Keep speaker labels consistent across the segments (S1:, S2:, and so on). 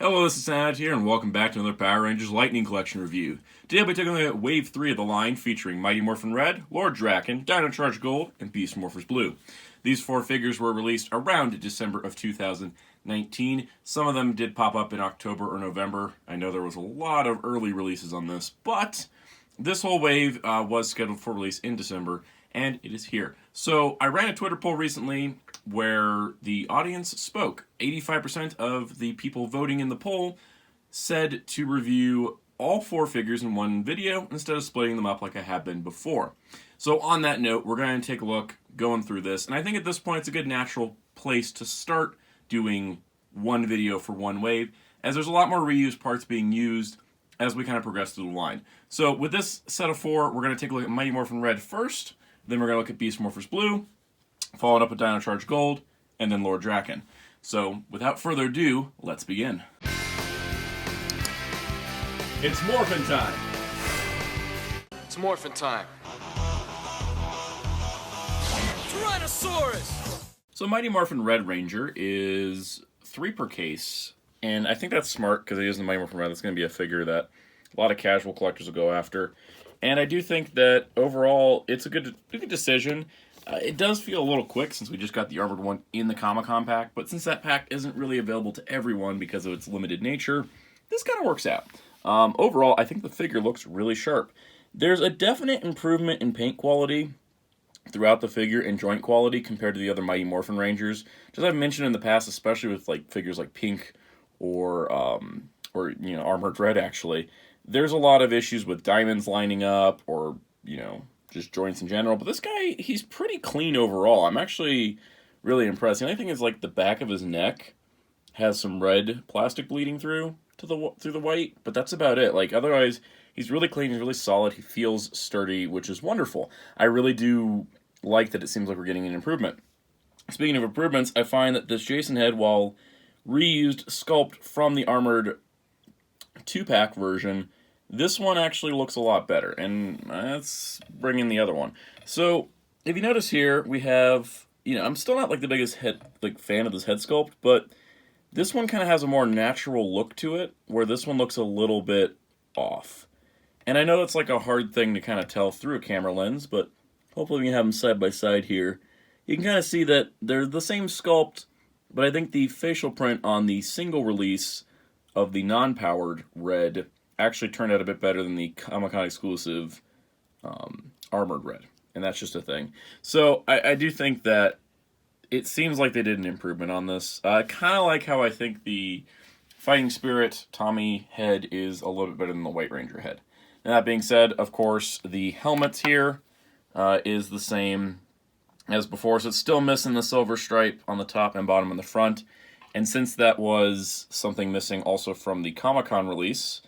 S1: Hello, this is Soundout here, and welcome back to another Power Rangers Lightning Collection review. Today I'll be taking a look at Wave 3 of the line, featuring Mighty Morphin Red, Lord Drakkon, Dino Charge Gold, and Beast Morphers Blue. These four figures were released around December of 2019. Some of them did pop up in October or November. I know there was a lot of early releases on this, but this whole wave was scheduled for release in December, and it is here. So I ran a Twitter poll recently where the audience spoke. 85% of the people voting in the poll said to review all four figures in one video instead of splitting them up like I have been before. So on that note, we're going to take a look going through this, and I think at this point it's a good natural place to start doing one video for one wave, as there's a lot more reused parts being used as we kind of progress through the line. So with this set of four, we're going to take a look at Mighty Morphin Red first, then we're going to look at Beast Morphers Blue, followed up with Dino Charge Gold, and then Lord Drakkon. So without further ado, let's begin. It's Morphin time!
S2: It's Morphin time. Tyrannosaurus!
S1: So Mighty Morphin Red Ranger is 3 per case, and I think that's smart because it is the Mighty Morphin Red. That's going to be a figure that a lot of casual collectors will go after. And I do think that overall it's a good decision. It does feel a little quick since we just got the Armored one in the Comic-Con pack, but since that pack isn't really available to everyone because of its limited nature, this kind of works out. Overall, I think the figure looks really sharp. There's a definite improvement in paint quality throughout the figure and joint quality compared to the other Mighty Morphin Rangers. As I've mentioned in the past, especially with like figures like Pink or Armored Red actually, there's a lot of issues with diamonds lining up or, just joints in general. But this guy, he's pretty clean overall. I'm actually really impressed. The only thing is like the back of his neck has some red plastic bleeding through the white, but that's about it. Like otherwise, he's really clean, he's really solid, he feels sturdy, which is wonderful. I really do like that it seems like we're getting an improvement. Speaking of improvements, I find that this Jason head, while reused sculpt from the Armored 2-pack version, this one actually looks a lot better, and let's bring in the other one. So, if you notice here, we have, I'm still not like the biggest fan of this head sculpt, but this one kind of has a more natural look to it, where this one looks a little bit off. And I know that's like a hard thing to kind of tell through a camera lens, but hopefully we can have them side by side here. You can kind of see that they're the same sculpt, but I think the facial print on the single release of the non-powered Red actually turned out a bit better than the Comic-Con exclusive Armored Red. And that's just a thing. So I do think that it seems like they did an improvement on this. Kind of like how I think the Fighting Spirit Tommy head is a little bit better than the White Ranger head. Now, that being said, of course, the helmet here is the same as before, so it's still missing the silver stripe on the top and bottom and the front. And since that was something missing also from the Comic-Con release,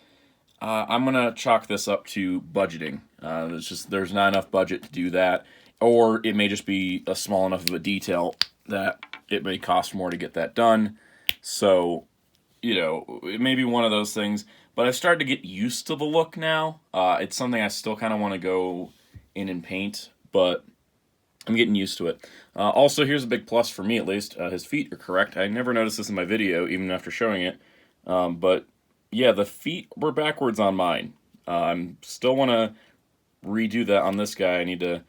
S1: I'm going to chalk this up to budgeting. There's not enough budget to do that, or it may just be a small enough of a detail that it may cost more to get that done. So, it may be one of those things, but I've started to get used to the look now. It's something I still kind of want to go in and paint, but I'm getting used to it. Also, here's a big plus for me, at least. His feet are correct. I never noticed this in my video, even after showing it. But, yeah, the feet were backwards on mine. I still want to redo that on this guy. I need to,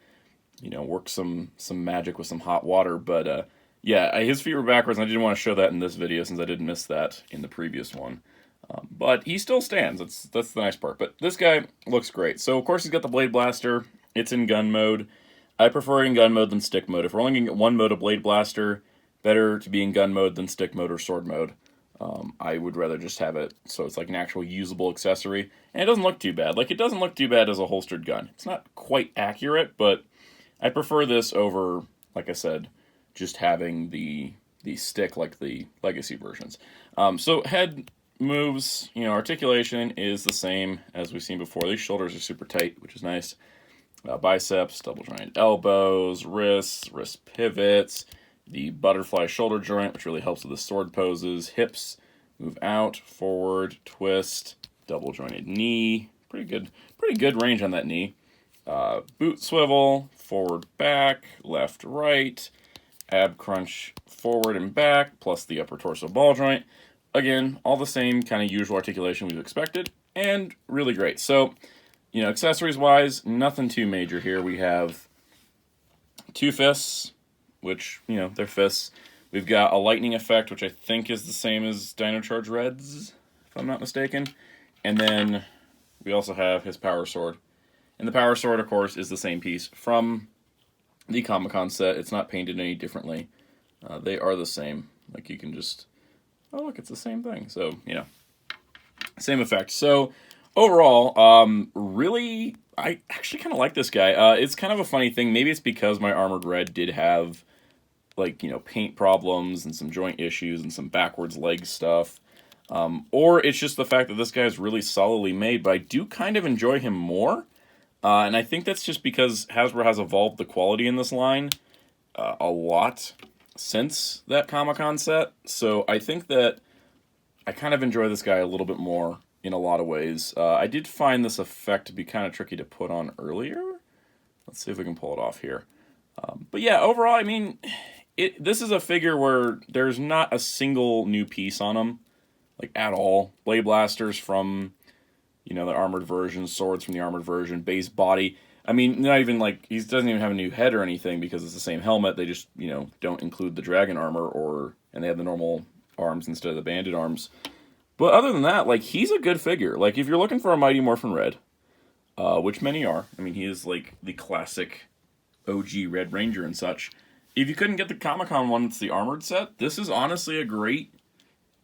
S1: work some magic with some hot water. But, yeah, his feet were backwards, and I didn't want to show that in this video since I did miss that in the previous one. But he still stands. That's the nice part. But this guy looks great. So, of course, he's got the Blade Blaster. It's in gun mode. I prefer in gun mode than stick mode. If we're only going to get one mode of Blade Blaster, better to be in gun mode than stick mode or sword mode. I would rather just have it so it's like an actual usable accessory. And it doesn't look too bad. Like, it doesn't look too bad as a holstered gun. It's not quite accurate, but I prefer this over, like I said, just having the stick like the legacy versions. So head moves, articulation is the same as we've seen before. These shoulders are super tight, which is nice. Biceps, double jointed elbows, wrists, wrist pivots, the butterfly shoulder joint, which really helps with the sword poses, hips, move out, forward, twist, double jointed knee, pretty good range on that knee. Boot swivel, forward, back, left, right, ab crunch, forward and back, plus the upper torso ball joint. again, all the same kind of usual articulation we've expected, and really great. So, you know, accessories-wise, nothing too major here. We have 2 fists, which, you know, they're fists. We've got a lightning effect, which I think is the same as Dino Charge Red's, if I'm not mistaken. And then we also have his power sword. And the power sword, of course, is the same piece from the Comic-Con set. It's not painted any differently. They are the same. Like, you can just... Oh, look, it's the same thing. So, you know, same effect. So, overall, really, I actually kind of like this guy. It's kind of a funny thing. Maybe it's because my Armored Red did have, like, you know, paint problems and some joint issues and some backwards leg stuff. Or it's just the fact that this guy is really solidly made, but I do kind of enjoy him more. And I think that's just because Hasbro has evolved the quality in this line a lot since that Comic-Con set. So I think that I kind of enjoy this guy a little bit more in a lot of ways. I did find this effect to be kind of tricky to put on earlier. Let's see if we can pull it off here. But yeah, overall, I mean, this is a figure where there's not a single new piece on him, like at all. Blade blasters from, you know, the armored version, swords from the armored version, base body. I mean, not even like, he doesn't even have a new head or anything because it's the same helmet. They just, you know, don't include the dragon armor and they have the normal arms instead of the banded arms. But other than that, like, he's a good figure. Like, if you're looking for a Mighty Morphin Red, which many are, I mean, he is like the classic OG Red Ranger and such. If you couldn't get the Comic-Con one, it's the armored set. This is honestly a great,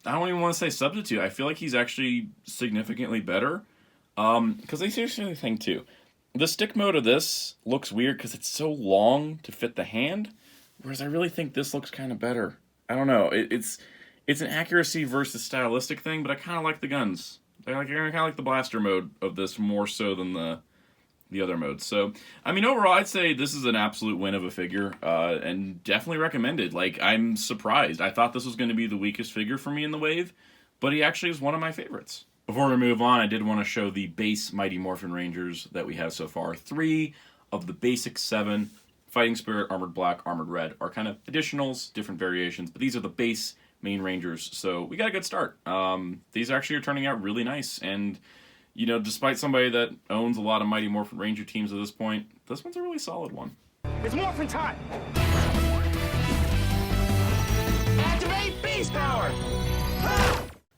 S1: I don't even want to say substitute. I feel like he's actually significantly better. Because I seriously think, too, the stick mode of this looks weird because it's so long to fit the hand, whereas I really think this looks kind of better. I don't know. It's an accuracy versus stylistic thing, but I kind of like the guns. I kind of like the blaster mode of this more so than the other modes. So, I mean, overall, I'd say this is an absolute win of a figure, and definitely recommended. Like, I'm surprised. I thought this was going to be the weakest figure for me in the wave, but he actually is one of my favorites. Before we move on, I did want to show the base Mighty Morphin Rangers that we have so far. 3 of the basic 7, Fighting Spirit, Armored Black, Armored Red, are kind of additionals, different variations, but these are the base main Rangers, so we got a good start. These actually are turning out really nice, and, you know, despite somebody that owns a lot of Mighty Morphin Ranger teams at this point, this one's a really solid one.
S3: It's Morphin time! Activate Beast Power!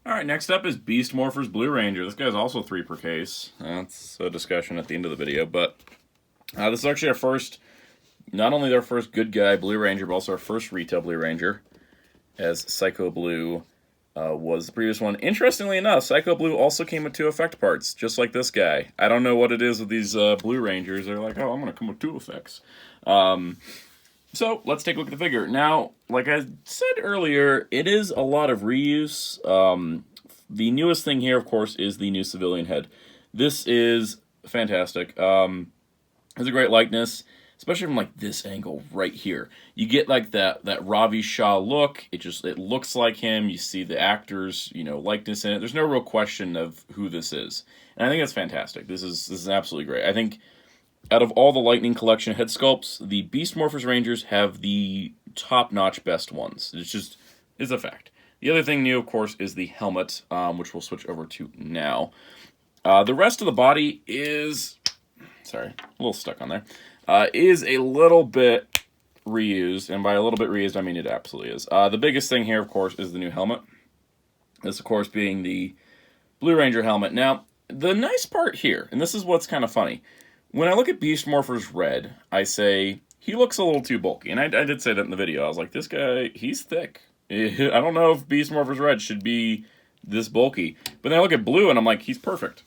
S1: Alright, next up is Beast Morphers Blue Ranger. This guy's also 3 per case. That's a discussion at the end of the video, but this is actually our first, not only our first good guy Blue Ranger, but also our first retail Blue Ranger, as Psycho Blue was the previous one. Interestingly enough, Psycho Blue also came with 2 effect parts, just like this guy. I don't know what it is with these Blue Rangers. They're like, oh, I'm going to come with 2 effects. So, let's take a look at the figure. Now, like I said earlier, it is a lot of reuse. The newest thing here, of course, is the new civilian head. This is fantastic. It's a great likeness, especially from like this angle right here. You get like that Ravi Shah look. It looks like him. You see the actor's, you know, likeness in it. There's no real question of who this is. And I think that's fantastic. This is absolutely great. I think out of all the Lightning Collection head sculpts, the Beast Morphers Rangers have the top-notch best ones. It's a fact. The other thing new, of course, is the helmet, which we'll switch over to now. The rest of the body is, sorry, a little stuck on there, is a little bit reused, and by a little bit reused, I mean it absolutely is. The biggest thing here, of course, is the new helmet. This, of course, being the Blue Ranger helmet. Now, the nice part here, and this is what's kind of funny, when I look at Beast Morphers Red, I say, he looks a little too bulky. And I did say that in the video. I was like, this guy, he's thick. I don't know if Beast Morphers Red should be this bulky. But then I look at Blue, and I'm like, he's perfect.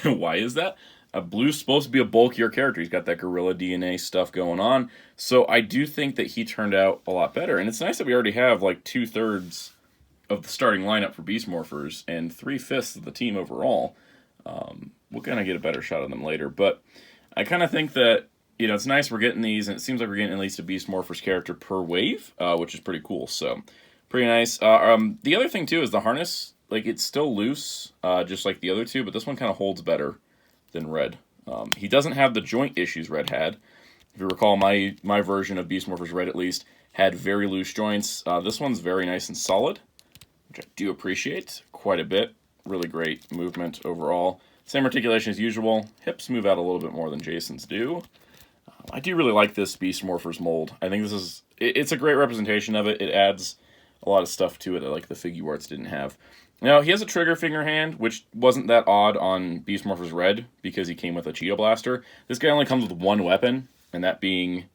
S1: Why is that? Blue's supposed to be a bulkier character. He's got that gorilla DNA stuff going on. So I do think that he turned out a lot better. And it's nice that we already have, like, 2/3 of the starting lineup for Beast Morphers and 3/5 of the team overall. We'll kind of get a better shot of them later. But I kind of think that, you know, it's nice we're getting these, and it seems like we're getting at least a Beast Morphers character per wave, which is pretty cool, so pretty nice. The other thing, too, is the harness, like, it's still loose, just like the other two, but this one kind of holds better than Red. He doesn't have the joint issues Red had. If you recall, my version of Beast Morphers Red, at least, had very loose joints. This one's very nice and solid, which I do appreciate quite a bit. Really great movement overall. Same articulation as usual. Hips move out a little bit more than Jason's do. I do really like this Beast Morphers mold. I think this is, it's a great representation of it. It adds a lot of stuff to it that like the Figure Arts didn't have. Now, he has a trigger finger hand, which wasn't that odd on Beast Morphers Red, because he came with a Cheetah Blaster. This guy only comes with one weapon, and that being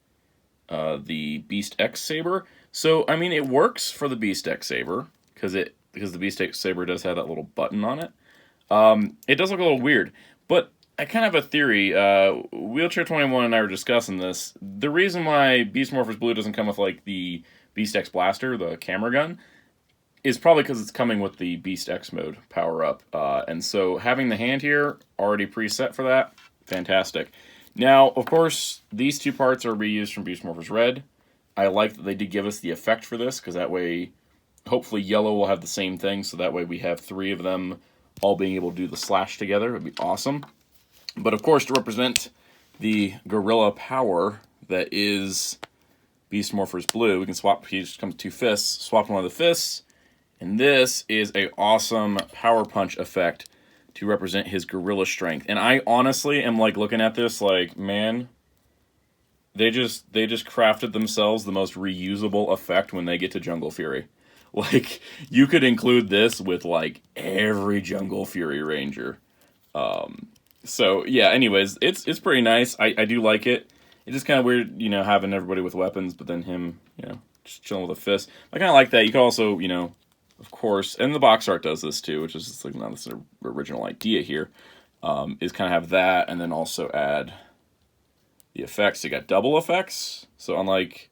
S1: the Beast X Saber. So, I mean, it works for the Beast X Saber, because the Beast X Saber does have that little button on it. It does look a little weird, but I kind of have a theory. Wheelchair 21 and I were discussing this. The reason why Beast Morphers Blue doesn't come with, like, the Beast X Blaster, the camera gun, is probably because it's coming with the Beast X mode power-up. And so having the hand here, already preset for that, fantastic. Now, of course, these two parts are reused from Beast Morphers Red. I like that they did give us the effect for this, because that way, hopefully Yellow will have the same thing, so that way we have three of them all being able to do the slash together. It would be awesome. But of course, to represent the gorilla power that is Beast Morphers Blue, we can swap, he just comes with two fists, swap one of the fists, and this is a awesome power punch effect to represent his gorilla strength. And I honestly am like looking at this like, man, they just crafted themselves the most reusable effect when they get to Jungle Fury. Like, you could include this with like every Jungle Fury Ranger. So yeah, anyways, it's pretty nice. I do like it. It's just kind of weird, you know, having everybody with weapons, but then him, you know, just chilling with a fist. I kind of like that. You could also, you know, of course, and the box art does this too, which is just like not this original idea here, is kind of have that and then also add the effects. You got double effects, so unlike,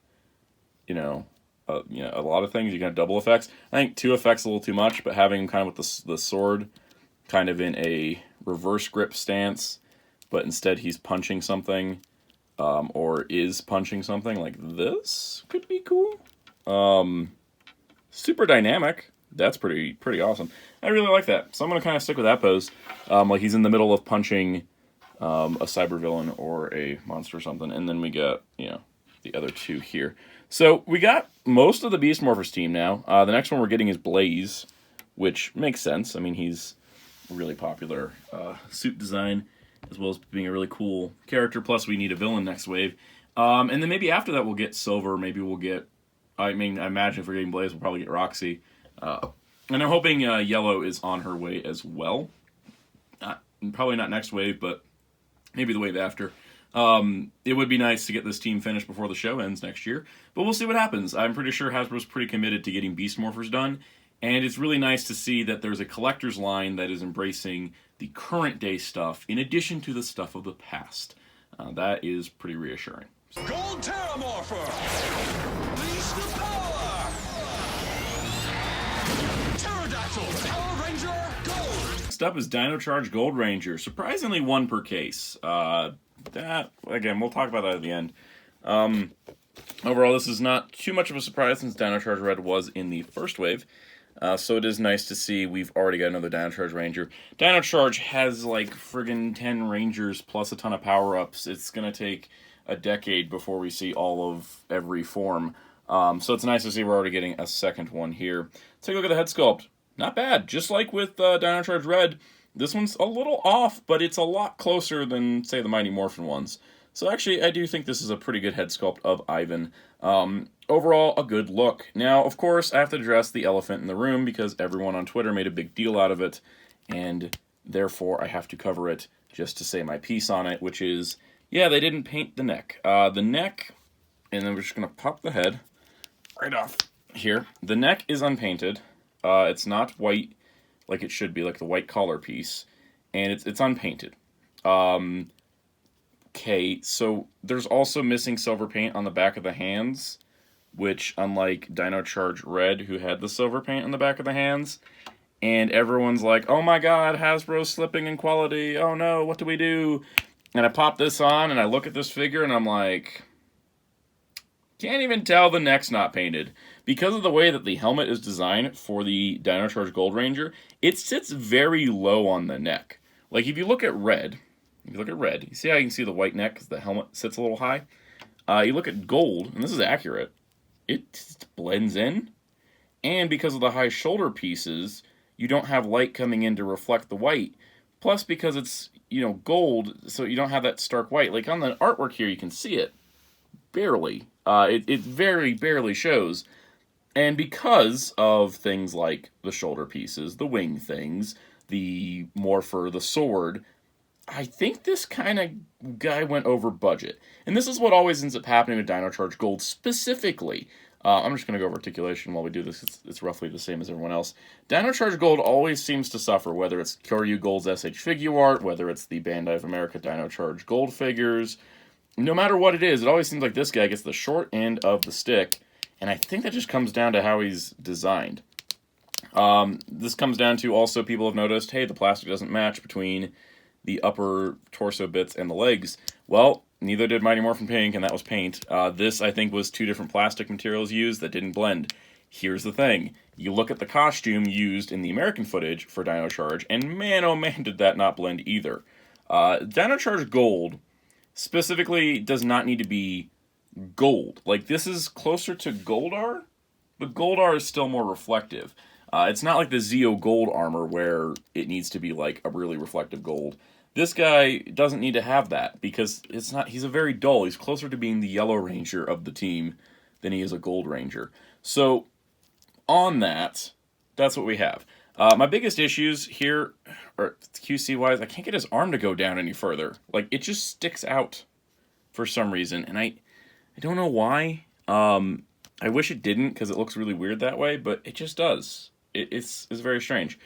S1: you know, a lot of things, you got double effects. I think two effects a little too much, but having him kind of with the sword kind of in a reverse grip stance, but instead he's punching something, or is punching something like this could be cool. Super dynamic. That's pretty awesome. I really like that. So I'm going to kind of stick with that pose. Like he's in the middle of punching a cyber villain or a monster or something. And then we got, you know, the other two here. So we got most of the Beast Morphers team now. The next one we're getting is Blaze, which makes sense. I mean, he's a really popular suit design, as well as being a really cool character. Plus, we need a villain next wave. And then maybe after that we'll get Silver. Maybe we'll get, I mean, I imagine if we're getting Blaze, we'll probably get Roxy. And I'm hoping Yellow is on her way as well. Probably not next wave, but maybe the wave after. It would be nice to get this team finished before the show ends next year, but we'll see what happens. I'm pretty sure Hasbro's pretty committed to getting Beast Morphers done, and it's really nice to see that there's a collector's line that is embracing the current day stuff in addition to the stuff of the past. That is pretty reassuring.
S3: Gold Terramorpher! Unleash the power! Pterodactyl! Power Ranger Gold!
S1: Next up is Dino Charge Gold Ranger. Surprisingly, one per case. That, again, we'll talk about that at the end. Overall, this is not too much of a surprise since Dino Charge Red was in the first wave. So it is nice to see we've already got another Dino Charge Ranger. Dino Charge has like friggin' 10 Rangers plus a ton of power-ups. It's going to take a decade before we see all of every form. So it's nice to see we're already getting a second one here. Take a look at the head sculpt. Not bad. Just like with Dino Charge Red, this one's a little off, but it's a lot closer than, say, the Mighty Morphin ones. So actually, I do think this is a pretty good head sculpt of Ivan. Overall, a good look. Now, of course, I have to address the elephant in the room because everyone on Twitter made a big deal out of it, and therefore I have to cover it just to say my piece on it, which is, yeah, they didn't paint the neck. The neck, and then we're just going to pop the head right off here. The neck is unpainted. It's not white like it should be, like the white collar piece, and it's unpainted. Okay, so there's also missing silver paint on the back of the hands, which, unlike Dino Charge Red, who had the silver paint on the back of the hands, and everyone's like, oh my god, Hasbro's slipping in quality, oh no, what do we do? And I pop this on, and I look at this figure, and I'm like, can't even tell the neck's not painted. Because of the way that the helmet is designed for the Dino Charge Gold Ranger, it sits very low on the neck. Like, if you look at Red, you see how you can see the white neck because the helmet sits a little high? You look at Gold, and this is accurate, it blends in, And because of the high shoulder pieces, you don't have light coming in to reflect the white. Plus, because it's, gold, so you don't have that stark white. Like on the artwork here, you can see it. Barely. It very barely shows. And because of things like the shoulder pieces, the wing things, the morpher, the sword, I think this kind of guy went over budget. And this is what always ends up happening with Dino Charge Gold specifically. I'm just going to go over articulation while we do this. It's roughly the same as everyone else. Dino Charge Gold always seems to suffer, whether it's Kyoryu Gold's SH Figure Art, whether it's the Bandai of America Dino Charge Gold figures. No matter what it is, it always seems like this guy gets the short end of the stick. And I think that just comes down to how he's designed. This comes down to also people have noticed, hey, the plastic doesn't match between the upper torso bits and the legs. Well, neither did Mighty Morphin Pink, and that was paint. This, I think, was 2 different plastic materials used that didn't blend. Here's the thing. You look at the costume used in the American footage for Dino Charge, and man, oh man, did that not blend either. Dino Charge Gold specifically does not need to be gold. Like, this is closer to Goldar, but Goldar is still more reflective. It's not like the Zeo Gold armor where it needs to be like a really reflective gold. This guy doesn't need to have that because it's not. He's a very dull. He's closer to being the Yellow Ranger of the team than he is a Gold Ranger. So on that's what we have. My biggest issues here, or QC wise, I can't get his arm to go down any further. Like, it just sticks out for some reason, and I don't know why. I wish it didn't because it looks really weird that way, but it just does. It's very strange.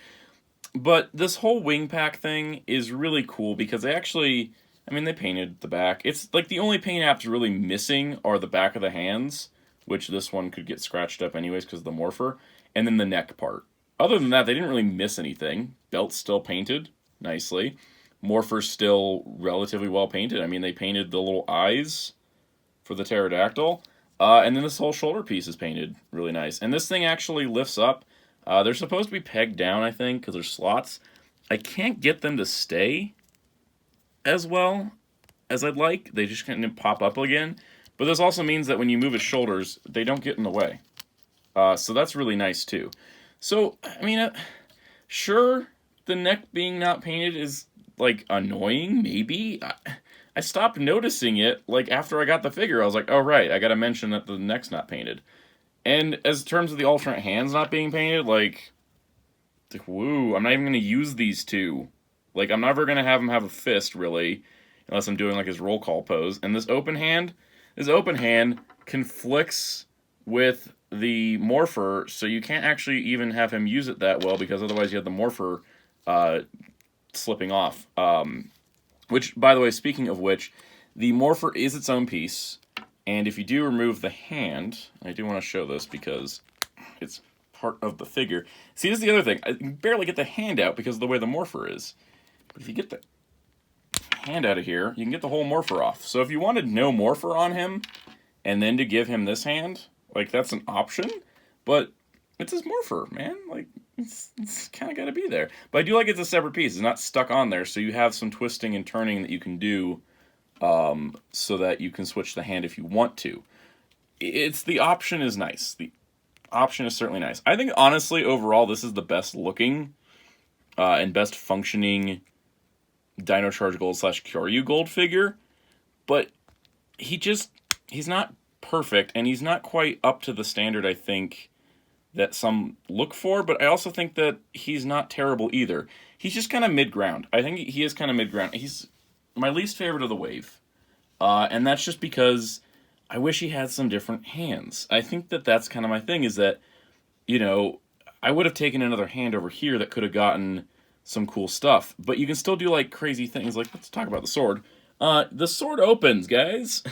S1: But this whole wing pack thing is really cool because they actually, they painted the back. It's like the only paint apps really missing are the back of the hands, which this one could get scratched up anyways because of the morpher, and then the neck part. Other than that, they didn't really miss anything. Belt's still painted nicely. Morpher's still relatively well painted. They painted the little eyes for the pterodactyl. And then this whole shoulder piece is painted really nice. And this thing actually lifts up. They're supposed to be pegged down, I think, because there's slots. I can't get them to stay as well as I'd like. They just kind of pop up again. But this also means that when you move his shoulders, they don't get in the way. So that's really nice, too. So, sure, the neck being not painted is, like, annoying, maybe. I stopped noticing it, like, after I got the figure. I was like, oh, right, I gotta mention that the neck's not painted. And as terms of the alternate hands not being painted, like woo, I'm not even going to use these two. Like, I'm never going to have him have a fist, really, unless I'm doing, like, his roll call pose. And this open hand conflicts with the morpher, so you can't actually even have him use it that well, because otherwise you have the morpher slipping off. Which, by the way, speaking of which, the morpher is its own piece. And if you do remove the hand, I do want to show this because it's part of the figure. See, this is the other thing. I can barely get the hand out because of the way the morpher is. But if you get the hand out of here, you can get the whole morpher off. So if you wanted no morpher on him, and then to give him this hand, like, that's an option. But it's his morpher, man. Like, it's kind of got to be there. But I do like it's a separate piece. It's not stuck on there, so you have some twisting and turning that you can do so that you can switch the hand if you want to. The option is nice. The option is certainly nice. I think, honestly, overall, this is the best looking and best functioning Dino Charge Gold / Kyoryu Gold figure. But he's not perfect, and he's not quite up to the standard, I think, that some look for. But I also think that he's not terrible either. He's just kind of mid-ground. I think he is kind of mid-ground. He's my least favorite of the wave. And that's just because I wish he had some different hands. I think that that's kind of my thing, is that, I would have taken another hand over here that could have gotten some cool stuff. But you can still do, like, crazy things. Like, let's talk about the sword. The sword opens, guys.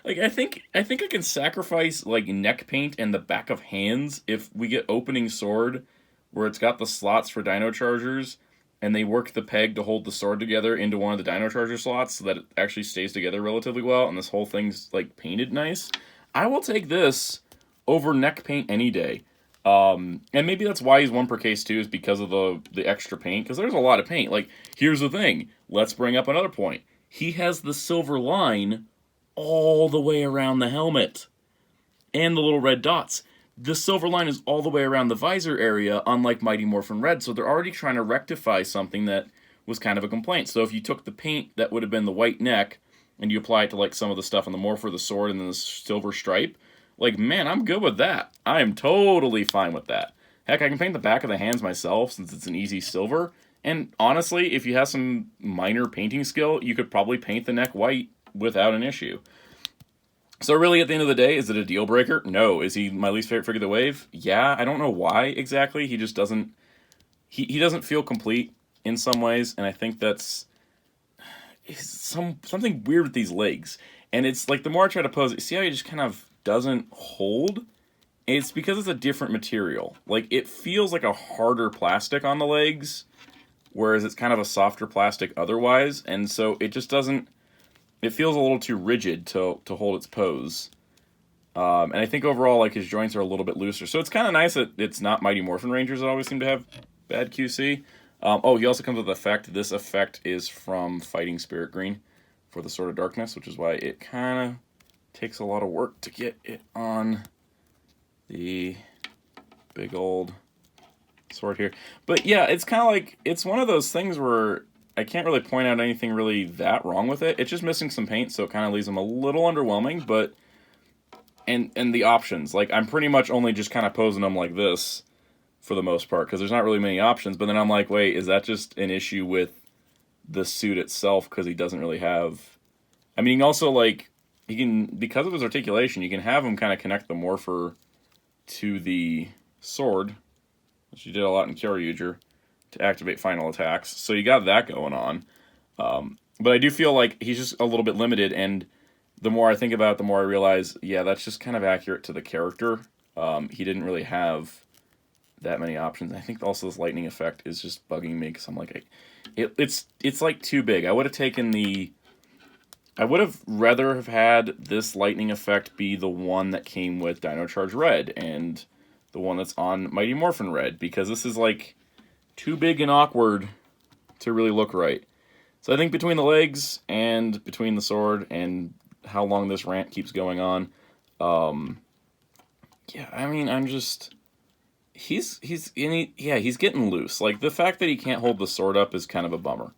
S1: Like, I think I can sacrifice, like, neck paint and the back of hands if we get opening sword where it's got the slots for Dino Chargers, and they work the peg to hold the sword together into one of the Dino Charger slots so that it actually stays together relatively well, and this whole thing's, like, painted nice. I will take this over neck paint any day. And maybe that's why he's 1 per case too, is because of the extra paint, because there's a lot of paint. Like, here's the thing. Let's bring up another point. He has the silver line all the way around the helmet and the little red dots. the silver line is all the way around the visor area, unlike Mighty Morphin Red, so they're already trying to rectify something that was kind of a complaint. So if you took the paint that would have been the white neck, and you apply it to like some of the stuff on the Morpher, the sword, and then the silver stripe, like, man, I'm good with that. I am totally fine with that. Heck, I can paint the back of the hands myself, since it's an easy silver, and honestly, if you have some minor painting skill, you could probably paint the neck white without an issue. So really, at the end of the day, is it a deal breaker? No. Is he my least favorite figure of the wave? Yeah, I don't know why exactly. He just doesn't... He doesn't feel complete in some ways, and I think that's... something weird with these legs. And it's like, the more I try to pose it, see how he just kind of doesn't hold? It's because it's a different material. Like, it feels like a harder plastic on the legs, whereas it's kind of a softer plastic otherwise, and so it just doesn't... It feels a little too rigid to hold its pose. And I think overall, like, his joints are a little bit looser. So it's kind of nice that it's not Mighty Morphin Rangers that always seem to have bad QC. Oh, he also comes with effect. This effect is from Fighting Spirit Green for the Sword of Darkness, which is why it kind of takes a lot of work to get it on the big old sword here. But yeah, it's kind of like, it's one of those things where I can't really point out anything really that wrong with it. It's just missing some paint, so it kind of leaves them a little underwhelming, but... And the options. Like, I'm pretty much only just kind of posing them like this for the most part, because there's not really many options, but then I'm like, wait, is that just an issue with the suit itself, because he doesn't really have... I mean, also, like, he can... Because of his articulation, you can have him kind of connect the Morpher to the sword, which you did a lot in Kyoryuger, to activate final attacks. So you got that going on. But I do feel like he's just a little bit limited, and the more I think about it, the more I realize, yeah, that's just kind of accurate to the character. He didn't really have that many options. I think also this lightning effect is just bugging me, because I'm like, it's like too big. I would have taken the... I would have rather have had this lightning effect be the one that came with Dino Charge Red, and the one that's on Mighty Morphin Red, because this is like too big and awkward to really look right. So I think between the legs and between the sword and how long this rant keeps going on, yeah, I mean, I'm just... He's getting loose. Like, the fact that he can't hold the sword up is kind of a bummer.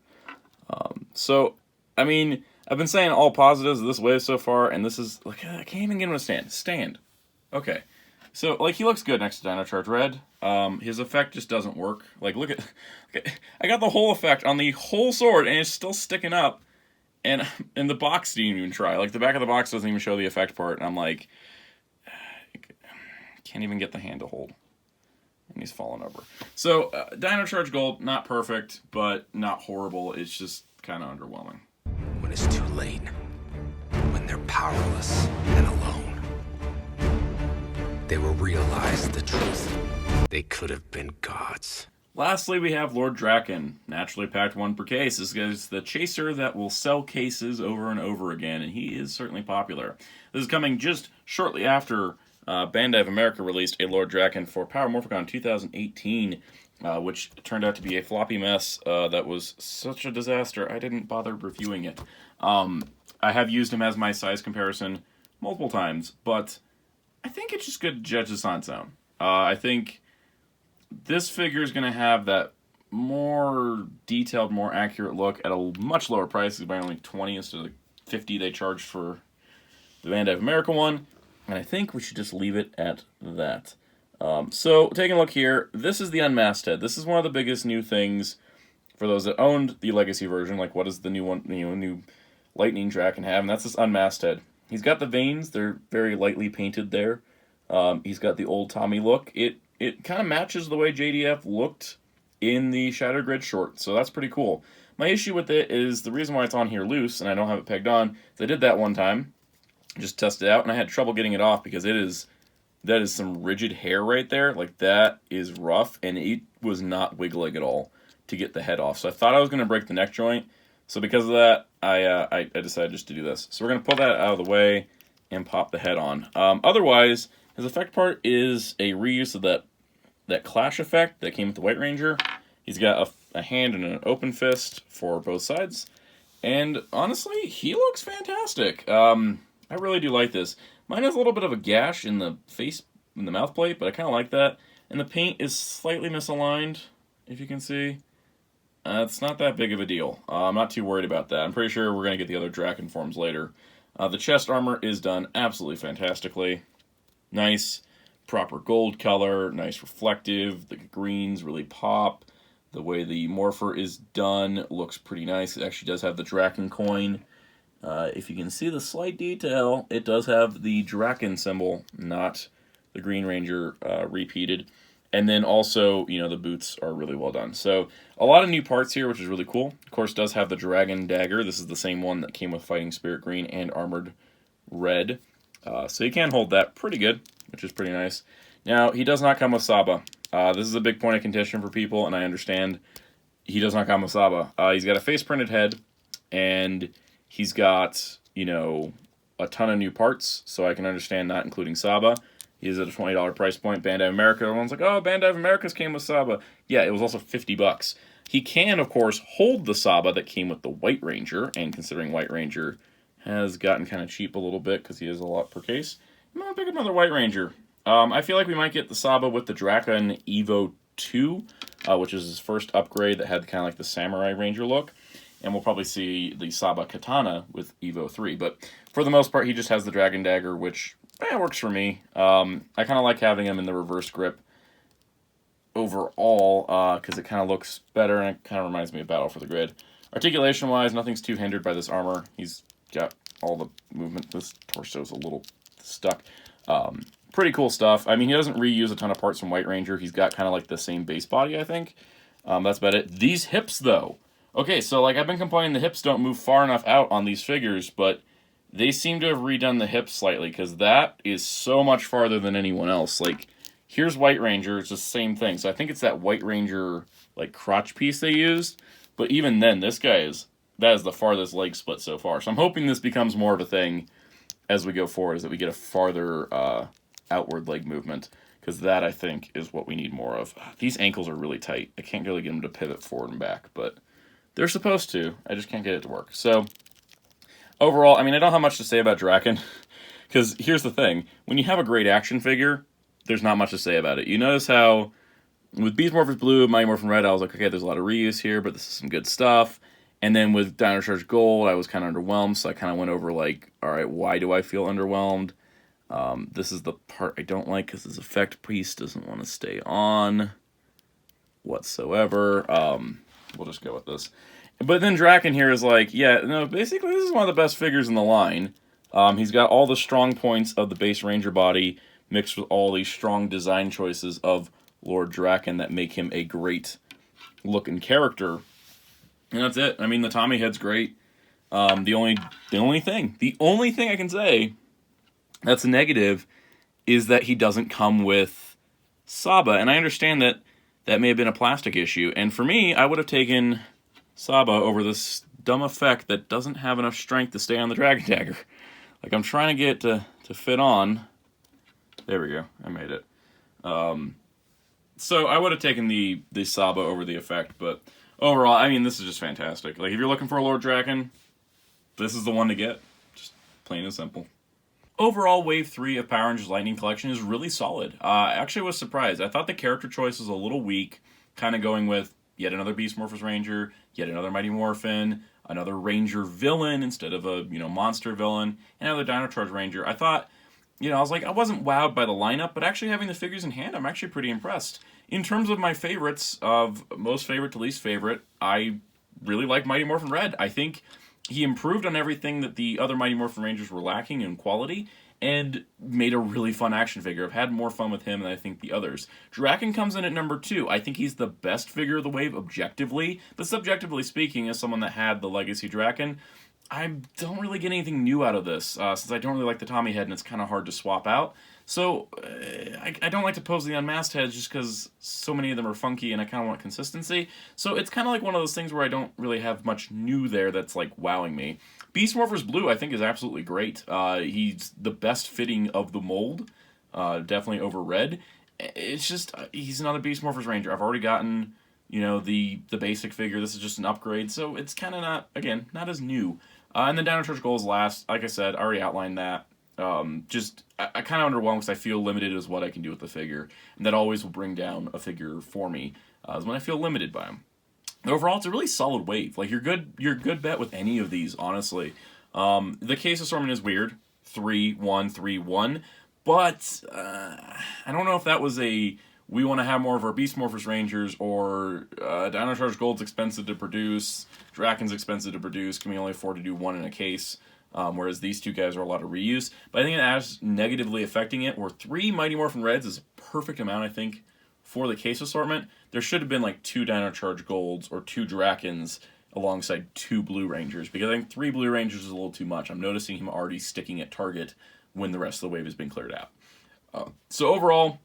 S1: So, I mean, I've been saying all positives of this wave so far, and this is, like, I can't even get him to stand. Stand. Okay. So, like, he looks good next to Dino Charge Red. His effect just doesn't work. Like, look at... I got the whole effect on the whole sword, and it's still sticking up. And the box didn't even try. Like, the back of the box doesn't even show the effect part. And I'm like... Can't even get the hand to hold. And he's falling over. So, Dino Charge Gold, not perfect, but not horrible. It's just kind of underwhelming.
S2: When it's too late. When they're powerless and alone. They will realize the truth. They could have been gods.
S1: Lastly, we have Lord Drakkon, naturally packed 1 per case. This is the chaser that will sell cases over and over again, and he is certainly popular. This is coming just shortly after Bandai of America released a Lord Drakkon for Power Morphicon 2018, which turned out to be a floppy mess that was such a disaster, I didn't bother reviewing it. I have used him as my size comparison multiple times, but I think it's just good to judge this on its own. I think this figure is going to have that more detailed, more accurate look at a much lower price, by only 20 instead of the $50 they charged for the Bandai of America one. And I think we should just leave it at that. So, taking a look here, this is the unmasked head. This is one of the biggest new things for those that owned the Legacy version. Like, what does the new one, new Lightning Drakkon have? And that's this unmasked head. He's got the veins. They're very lightly painted there. He's got the old Tommy look. It kind of matches the way JDF looked in the Shattered Grid short, so that's pretty cool. My issue with it is the reason why it's on here loose, and I don't have it pegged on, is I did that one time, just tested it out, and I had trouble getting it off because that is some rigid hair right there. Like, that is rough, and it was not wiggling at all to get the head off. So I thought I was going to break the neck joint. So because of that, I decided just to do this. So we're going to pull that out of the way and pop the head on. Otherwise, his effect part is a reuse of that clash effect that came with the White Ranger. He's got a hand and an open fist for both sides. And honestly, he looks fantastic. I really do like this. Mine has a little bit of a gash in the face in the mouth plate, but I kind of like that. And the paint is slightly misaligned, if you can see. It's not that big of a deal. I'm not too worried about that. I'm pretty sure we're going to get the other Drakkon forms later. The chest armor is done absolutely fantastically. Nice, proper gold color, nice reflective. The greens really pop. The way the Morpher is done looks pretty nice. It actually does have the Drakkon coin. If you can see the slight detail, it does have the Drakkon symbol, not the Green Ranger repeated. And then also, you know, the boots are really well done. So a lot of new parts here, which is really cool. Of course, does have the Dragon Dagger. This is the same one that came with Fighting Spirit Green and Armored Red. So you can hold that pretty good, which is pretty nice. Now, he does not come with Saba. This is a big point of contention for people, and I understand he does not come with Saba. He's got a face-printed head, and he's got, you know, a ton of new parts, so I can understand not including Saba. He's at a $20 price point. Bandai America, everyone's like, oh, Bandai America's came with Saba. Yeah, it was also $50. He can, of course, hold the Saba that came with the White Ranger, and considering White Ranger has gotten kind of cheap a little bit because he is a lot per case, I'm going to pick another White Ranger. I feel like we might get the Saba with the Drakkon Evo 2, which is his first upgrade that had kind of like the Samurai Ranger look. And we'll probably see the Saba Katana with Evo 3. But for the most part, he just has the Dragon Dagger, which works for me. I kind of like having him in the reverse grip overall, because it kind of looks better, and it kind of reminds me of Battle for the Grid. Articulation-wise, nothing's too hindered by this armor. He's got all the movement. This torso's a little stuck. Pretty cool stuff. I mean, he doesn't reuse a ton of parts from White Ranger. He's got kind of like the same base body, I think. That's about it. These hips, though. Okay, so like I've been complaining the hips don't move far enough out on these figures, but they seem to have redone the hips slightly, because that is so much farther than anyone else. Like, here's White Ranger, it's the same thing. So I think it's that White Ranger, like, crotch piece they used. But even then, this guy is, that is the farthest leg split so far. So I'm hoping this becomes more of a thing as we go forward, is that we get a farther outward leg movement. Because that, I think, is what we need more of. These ankles are really tight. I can't really get them to pivot forward and back, but they're supposed to. I just can't get it to work. So overall, I mean, I don't have much to say about Drakkon, because here's the thing. When you have a great action figure, there's not much to say about it. You notice how with Beast Morphers Blue, Mighty Morphin Red, I was like, okay, there's a lot of reuse here, but this is some good stuff. And then with Dino Charge Gold, I was kind of underwhelmed, so I kind of went over like, all right, why do I feel underwhelmed? This is the part I don't like, because this effect piece doesn't want to stay on whatsoever. We'll just go with this. But then Drakkon here is like, yeah, no, basically this is one of the best figures in the line. He's got all the strong points of the base Ranger body mixed with all these strong design choices of Lord Drakkon that make him a great looking character. And that's it. I mean, the Tommy head's great. The only thing I can say that's a negative is that he doesn't come with Saba. And I understand that that may have been a plastic issue. And for me, I would have taken Saba over this dumb effect that doesn't have enough strength to stay on the Dragon Dagger. Like, I'm trying to get to fit on. There we go. I made it. So I would have taken the Saba over the effect, but overall, I mean, this is just fantastic. Like, if you're looking for a Lord Drakkon, this is the one to get. Just plain and simple. Overall, Wave 3 of Power Rangers Lightning Collection is really solid. I actually was surprised. I thought the character choice was a little weak, kind of going with yet another Beast Morphers Ranger, yet another Mighty Morphin, another Ranger villain instead of a, monster villain, and another Dino Charge Ranger. I thought, I was like, I wasn't wowed by the lineup, but actually having the figures in hand, I'm actually pretty impressed. In terms of my favorites, of most favorite to least favorite, I really like Mighty Morphin Red. I think he improved on everything that the other Mighty Morphin Rangers were lacking in quality, and made a really fun action figure. I've had more fun with him than I think the others. Drakkon comes in at number 2. I think he's the best figure of the wave objectively, but subjectively speaking, as someone that had the Legacy Drakkon, I don't really get anything new out of this, since I don't really like the Tommy head and it's kind of hard to swap out. So, I don't like to pose the unmasked heads just because so many of them are funky and I kind of want consistency. So it's kind of like one of those things where I don't really have much new there that's like wowing me. Beast Morphers Blue I think is absolutely great. He's the best fitting of the mold, definitely over Red. It's just, he's another Beast Morphers Ranger. I've already gotten, the basic figure. This is just an upgrade, so it's kind of not as new. And then Dino Charge Gold is last. Like I said, I already outlined that. I kind of underwhelmed because I feel limited as what I can do with the figure, and that always will bring down a figure for me is when I feel limited by them. Overall, it's a really solid wave. Like, you're good bet with any of these, honestly. The case assortment is weird, 3-1, 3-1, but I don't know if that was we want to have more of our Beast Morphers Rangers, or Dino Charge Gold's expensive to produce, Drakkon's expensive to produce, can we only afford to do one in a case, whereas these two guys are a lot of reuse. But I think it is negatively affecting it, where 3 Mighty Morphin Reds is a perfect amount, I think, for the case assortment. There should have been like 2 Dino Charge Golds or 2 Drakkons alongside 2 Blue Rangers, because I think 3 Blue Rangers is a little too much. I'm noticing him already sticking at target when the rest of the wave has been cleared out. So overall,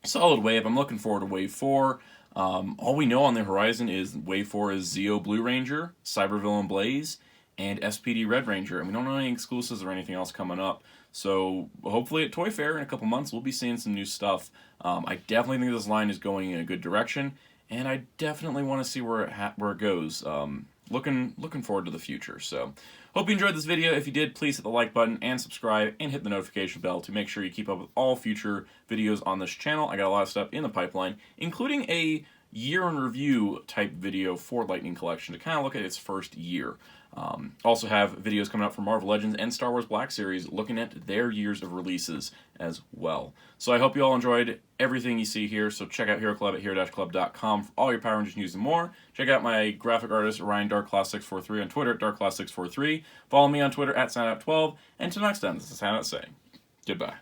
S1: solid wave. I'm looking forward to Wave 4. All we know on the horizon is Wave 4 is Zeo Blue Ranger, Cybervillain Blaze, and SPD Red Ranger, and we don't know any exclusives or anything else coming up. So hopefully at Toy Fair in a couple months, we'll be seeing some new stuff. I definitely think this line is going in a good direction, and I definitely want to see where it goes. Looking forward to the future. So hope you enjoyed this video. If you did, please hit the like button and subscribe and hit the notification bell to make sure you keep up with all future videos on this channel. I got a lot of stuff in the pipeline, including a year in review type video for Lightning Collection to kind of look at its first year. Also have videos coming up for Marvel Legends and Star Wars Black Series looking at their years of releases as well. So I hope you all enjoyed everything you see here. So check out Hero Club at hero-club.com for all your Power Rangers news and more. Check out my graphic artist Ryan DarkClass643 on Twitter at DarkClass643. Follow me on Twitter at Soundout12. And until next time, this is Soundout saying goodbye.